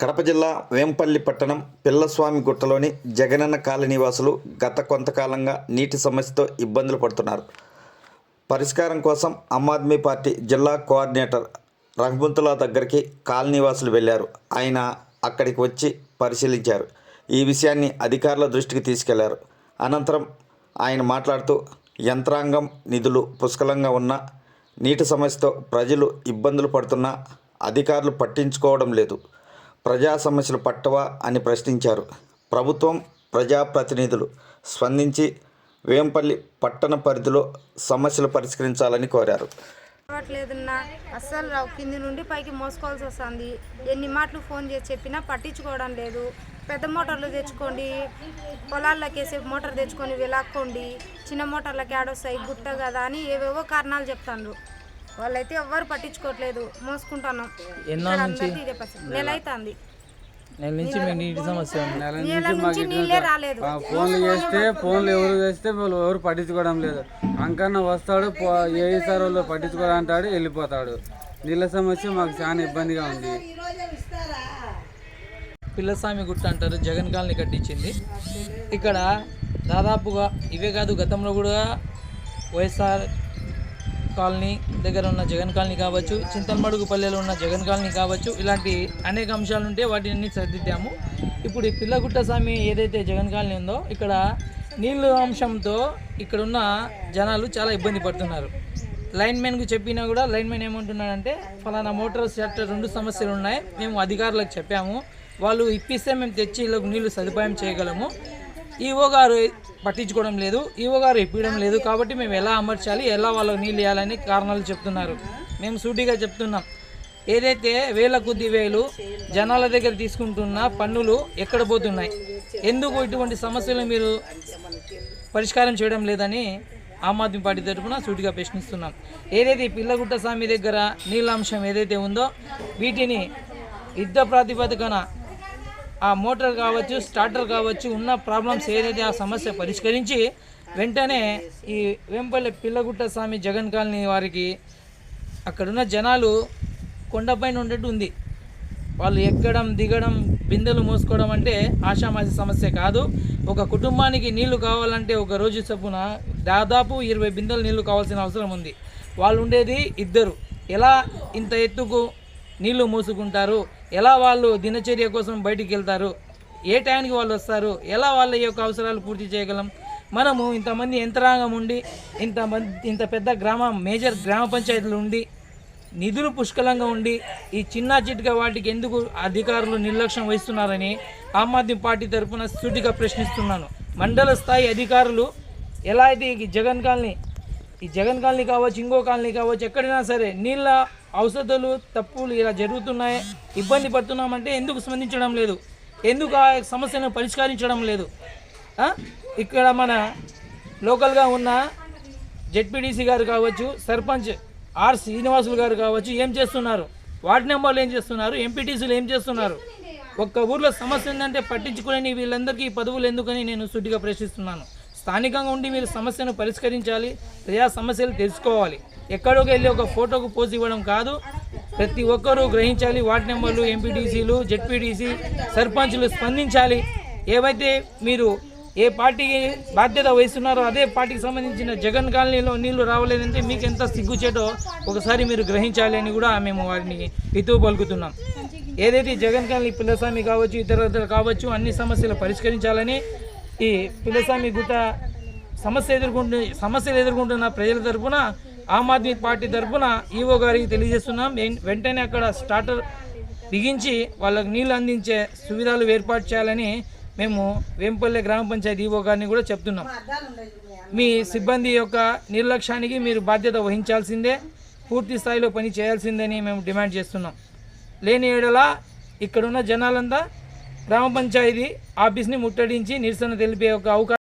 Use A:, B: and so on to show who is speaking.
A: కడప జిల్లా వేంపల్లి పట్టణం పిల్లస్వామి గుట్టలోని జగనన్న కాలనీ వాసులు గత కొంతకాలంగా నీటి సమస్యతో ఇబ్బందులు పడుతున్నారు. పరిష్కారం కోసం ఆమ్ ఆద్మీ పార్టీ జిల్లా కోఆర్డినేటర్ రహమతుల్లా దగ్గరికి కాలనీ వాసులు వెళ్లారు. ఆయన అక్కడికి వచ్చి పరిశీలించారు. ఈ విషయాన్ని అధికారుల దృష్టికి తీసుకెళ్లారు. అనంతరం ఆయన మాట్లాడుతూ యంత్రాంగం నిధులు పుష్కలంగా ఉన్న నీటి సమస్యతో ప్రజలు ఇబ్బందులు పడుతున్నా అధికారులు పట్టించుకోవడం లేదు. ప్రజా సమస్యలు పట్టవా అని ప్రశ్నించారు. ప్రభుత్వం ప్రజాప్రతినిధులు స్పందించి వేంపల్లి పట్టణ పరిధిలో సమస్యలు పరిష్కరించాలని కోరారు.
B: రావట్లేదన్నా అస్సలు రావు, కింది నుండి పైకి మోసుకోవాల్సి వస్తుంది. ఎన్ని మాటలు ఫోన్ చేసి చెప్పినా పట్టించుకోవడం లేదు. పెద్ద మోటార్లు తెచ్చుకోండి, పొలాల్లోకి వేసే మోటార్ తెచ్చుకొని వెళ్ళాక్కోండి, చిన్న మోటార్లకి ఆడొస్తాయి గుట్ట కదా అని ఏవేవో కారణాలు చెప్తాండ్రు. వాళ్ళైతే ఎవ్వరు పట్టించుకోవట్లేదు. మోసుకుంటున్నాం. ఇదే పరిస్థితి. నెల అవుతుంది.
C: నెల నుంచి మీకు నీటి సమస్య ఉంది.
B: నెల నుంచి నీళ్ళే రాలేదు.
D: ఫోన్లు ఎవరు చేస్తే వాళ్ళు ఎవరు పట్టించుకోవడం లేదు. అంకన్న వస్తాడు, ఏ సార్ వాళ్ళు పట్టించుకోవడం అంటాడు, వెళ్ళిపోతాడు. నీళ్ళ సమస్య మాకు చాలా ఇబ్బందిగా ఉంది.
C: పిల్లస్వామి గుట్ట అంటారు, జగన్ కాలనీ కట్టించింది. ఇక్కడ దాదాపుగా ఇవే కాదు, గతంలో కూడా వైఎస్ఆర్ కాలనీ దగ్గర ఉన్న జగన్ కాలనీ కావచ్చు, చింతలమడుగు పల్లెలో ఉన్న జగన్ కాలనీ కావచ్చు, ఇలాంటి అనేక అంశాలు ఉంటే వాటిని సరిదిద్దాము. ఇప్పుడు ఈ పిల్లగుట్ట స్వామి ఏదైతే జగన్ కాలనీ ఉందో ఇక్కడ నీళ్ళు అంశంతో ఇక్కడున్న జనాలు చాలా ఇబ్బంది పడుతున్నారు. లైన్మెన్కు చెప్పినా కూడా లైన్మెన్ ఏమంటున్నాడంటే ఫలానా మోటార్ సెట్ 2 సమస్యలు ఉన్నాయి, మేము అధికారులకు చెప్పాము, వాళ్ళు ఇప్పిస్తే మేము తెచ్చి వీళ్ళకు నీళ్లు సదుపాయం చేయగలము, ఈఓ గారు పట్టించుకోవడం లేదు, ఈఓ గారు ఇప్పించడం లేదు, కాబట్టి మేము ఎలా అమర్చాలి, ఎలా వాళ్ళకి నీళ్ళు ఇవ్వాలని కారణాలు చెప్తున్నారు. మేము సూటిగా చెప్తున్నాం, ఏదైతే వేల కొద్ది వేలు జనాల దగ్గర తీసుకుంటున్న పన్నులు ఎక్కడ పోతున్నాయి, ఎందుకు ఇటువంటి సమస్యలు మీరు పరిష్కారం చేయడం లేదని ఆమ్ ఆద్మీ పార్టీ తరఫున సూటిగా ప్రశ్నిస్తున్నాం. ఏదైతే పిల్లగుట్ట స్వామి దగ్గర నీళ్ళ అంశం ఏదైతే ఉందో వీటిని యుద్ధ ప్రాతిపదికన ఆ మోటార్ కావచ్చు, స్టార్టర్ కావచ్చు, ఉన్న ప్రాబ్లమ్స్ ఏదైతే ఆ సమస్య పరిష్కరించి వెంటనే ఈ వేంపల్లి పిల్లగుట్ట స్వామి జగన్ కాలనీ వారికి అక్కడున్న జనాలు కొండపైన ఉండేట్టు ఉంది. వాళ్ళు ఎక్కడం దిగడం బిందెలు మోసుకోవడం అంటే ఆషామాషి సమస్య కాదు. ఒక కుటుంబానికి నీళ్లు కావాలంటే ఒక రోజు చొప్పున దాదాపు 20 బిందెలు నీళ్లు కావాల్సిన అవసరం ఉంది. వాళ్ళు ఉండేది 2. ఎలా ఇంత ఎత్తుకు నీళ్లు మోసుకుంటారు, ఎలా వాళ్ళు దినచర్య కోసం బయటికి వెళ్తారు, ఏ టైంకి వాళ్ళు వస్తారు, ఎలా వాళ్ళ యొక్క అవసరాలు పూర్తి చేయగలం? మనము ఇంతమంది యంత్రాంగం ఉండి ఇంత పెద్ద మేజర్ గ్రామ పంచాయతీలు ఉండి నిధులు పుష్కలంగా ఉండి ఈ చిన్న చిట్కా వాటికి ఎందుకు అధికారులు నిర్లక్ష్యం వహిస్తున్నారని ఆమ్ ఆద్మీ పార్టీ తరఫున సూటిగా ప్రశ్నిస్తున్నాను. మండల స్థాయి అధికారులు ఎలా అయితే ఈ జగన్ కాలనీ కావచ్చు, ఇంకో కాలనీ కావచ్చు, ఎక్కడైనా సరే నీళ్ళ ఔషధాలు తప్పులు ఇలా జరుగుతున్నాయి, ఇబ్బంది పడుతున్నామంటే ఎందుకు స్పందించడం లేదు, ఎందుకు ఆ సమస్యను పరిష్కరించడం లేదు? ఇక్కడ మన లోకల్గా ఉన్న జెడ్పీటీసీ గారు కావచ్చు, సర్పంచ్ ఆర్ శ్రీనివాసులు గారు కావచ్చు ఏం చేస్తున్నారు, వార్డు మెంబర్లు ఏం చేస్తున్నారు, ఎంపీటీసీలు ఏం చేస్తున్నారు? ఒక్క ఊర్లో సమస్య ఉందంటే పట్టించుకునే వీళ్ళందరికీ పదవులు ఎందుకని నేను సూటిగా ప్రశ్నిస్తున్నాను. స్థానికంగా ఉండి మీరు సమస్యను పరిష్కరించాలి, ప్రజా సమస్యలు తెలుసుకోవాలి. ఎక్కడికి వెళ్ళి ఒక ఫోటోకు పోజ్ ఇవ్వడం కాదు, ప్రతి ఒక్కరూ గ్రహించాలి. వార్డు మెంబర్లు, ఎంపీటీసీలు, జెడ్పీటీసీ, సర్పంచ్లు స్పందించాలి. ఏవైతే మీరు ఏ పార్టీకి బాధ్యత వహిస్తున్నారో అదే పార్టీకి సంబంధించిన జగన్ కాలనీలో నీళ్లు రావలేదంటే మీకు ఎంత సిగ్గుచేటో ఒకసారి మీరు గ్రహించాలి అని కూడా మేము వారిని హితవు పలుకుతున్నాం. ఏదైతే జగన్ కాలనీ పిల్లస్వామి కావచ్చు, ఇతర కావచ్చు, అన్ని సమస్యలు పరిష్కరించాలని ఈ పిల్లస్వామి గుట్ట సమస్యలు ఎదుర్కొంటున్న ప్రజల తరఫున ఆమ్ ఆద్మీ పార్టీ తరఫున ఈఓ గారికి తెలియజేస్తున్నాం. వెంటనే అక్కడ స్టార్టర్ బిగించి వాళ్ళకి నీళ్ళు అందించే సువిధాలు ఏర్పాటు చేయాలని మేము వేంపల్లి గ్రామ పంచాయతీ ఈఓ గారిని కూడా చెప్తున్నాం. మీ సిబ్బంది యొక్క నిర్లక్ష్యానికి మీరు బాధ్యత వహించాల్సిందే, పూర్తి స్థాయిలో పని చేయాల్సిందని మేము డిమాండ్ చేస్తున్నాం. లేని ఏడలా ఇక్కడున్న జనాలంతా గ్రామ పంచాయతీ ఆఫీస్ని ముట్టడించి నిరసన తెలిపే ఒక అవకాశం